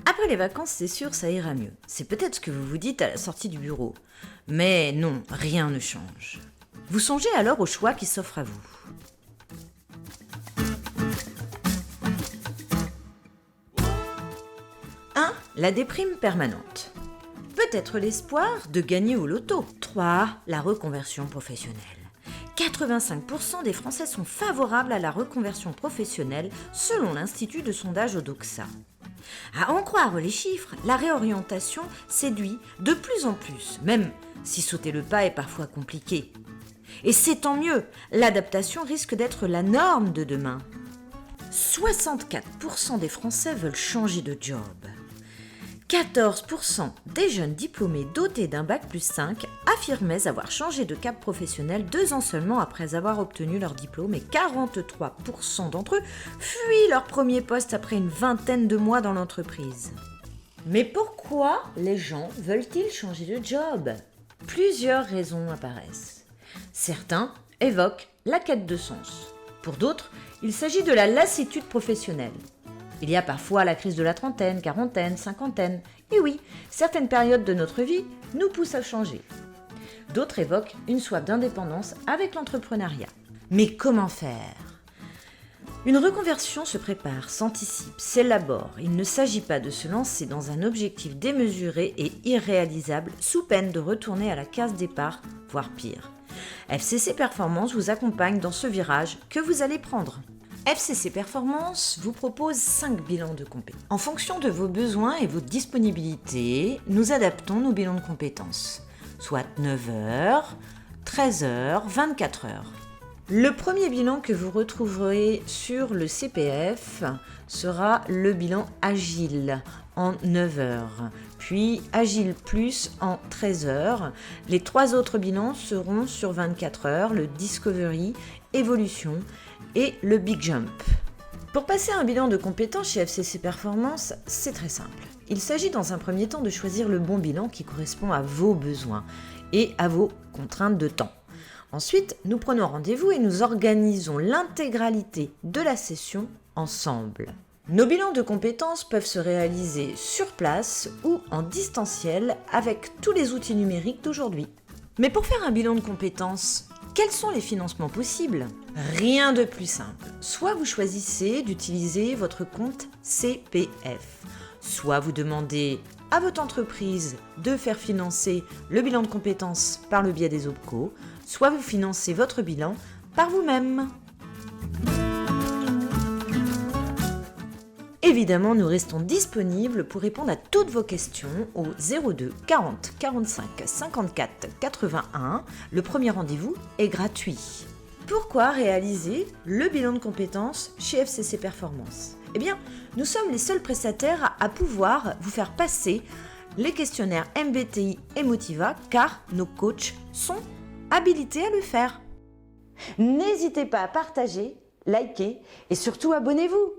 Après les vacances, c'est sûr, ça ira mieux. C'est peut-être ce que vous vous dites à la sortie du bureau. Mais non, rien ne change. Vous songez alors au choix qui s'offre à vous. 1. La déprime permanente. Peut-être l'espoir de gagner au loto. 3. La reconversion professionnelle. 85% des Français sont favorables à la reconversion professionnelle selon l'Institut de sondage Odoxa. À en croire les chiffres, la réorientation séduit de plus en plus, même si sauter le pas est parfois compliqué. Et c'est tant mieux, l'adaptation risque d'être la norme de demain. 64% des Français veulent changer de job. 14% des jeunes diplômés dotés d'un bac+5 affirmaient avoir changé de cap professionnel 2 ans seulement après avoir obtenu leur diplôme et 43% d'entre eux fuient leur premier poste après une vingtaine de mois dans l'entreprise. Mais pourquoi les gens veulent-ils changer de job ? Plusieurs raisons apparaissent. Certains évoquent la quête de sens. Pour d'autres, il s'agit de la lassitude professionnelle. Il y a parfois la crise de la trentaine, quarantaine, cinquantaine. Et oui, certaines périodes de notre vie nous poussent à changer. D'autres évoquent une soif d'indépendance avec l'entrepreneuriat. Mais comment faire ? Une reconversion se prépare, s'anticipe, s'élabore. Il ne s'agit pas de se lancer dans un objectif démesuré et irréalisable sous peine de retourner à la case départ, voire pire. FCC Performance vous accompagne dans ce virage que vous allez prendre. FCC Performance vous propose 5 bilans de compétences. En fonction de vos besoins et vos disponibilités, nous adaptons nos bilans de compétences, soit 9 heures, 13 heures, 24 heures. Le premier bilan que vous retrouverez sur le CPF sera le bilan Agile en 9 heures, puis Agile Plus en 13 heures. Les 3 autres bilans seront sur 24 heures, le Discovery, Évolution et le Big Jump. Pour passer un bilan de compétences chez FCC Performance, c'est très simple. Il s'agit dans un premier temps de choisir le bon bilan qui correspond à vos besoins et à vos contraintes de temps. Ensuite, nous prenons rendez-vous et nous organisons l'intégralité de la session ensemble. Nos bilans de compétences peuvent se réaliser sur place ou en distanciel avec tous les outils numériques d'aujourd'hui. Mais pour faire un bilan de compétences, quels sont les financements possibles ? Rien de plus simple. Soit vous choisissez d'utiliser votre compte CPF, soit vous demandez à votre entreprise de faire financer le bilan de compétences par le biais des OPCO, soit vous financez votre bilan par vous-même. Évidemment, nous restons disponibles pour répondre à toutes vos questions au 02 40 45 54 81. Le premier rendez-vous est gratuit. Pourquoi réaliser le bilan de compétences chez FCC Performance ? Eh bien, nous sommes les seuls prestataires à pouvoir vous faire passer les questionnaires MBTI et Motiva car nos coachs sont habilités à le faire. N'hésitez pas à partager, liker et surtout abonnez-vous.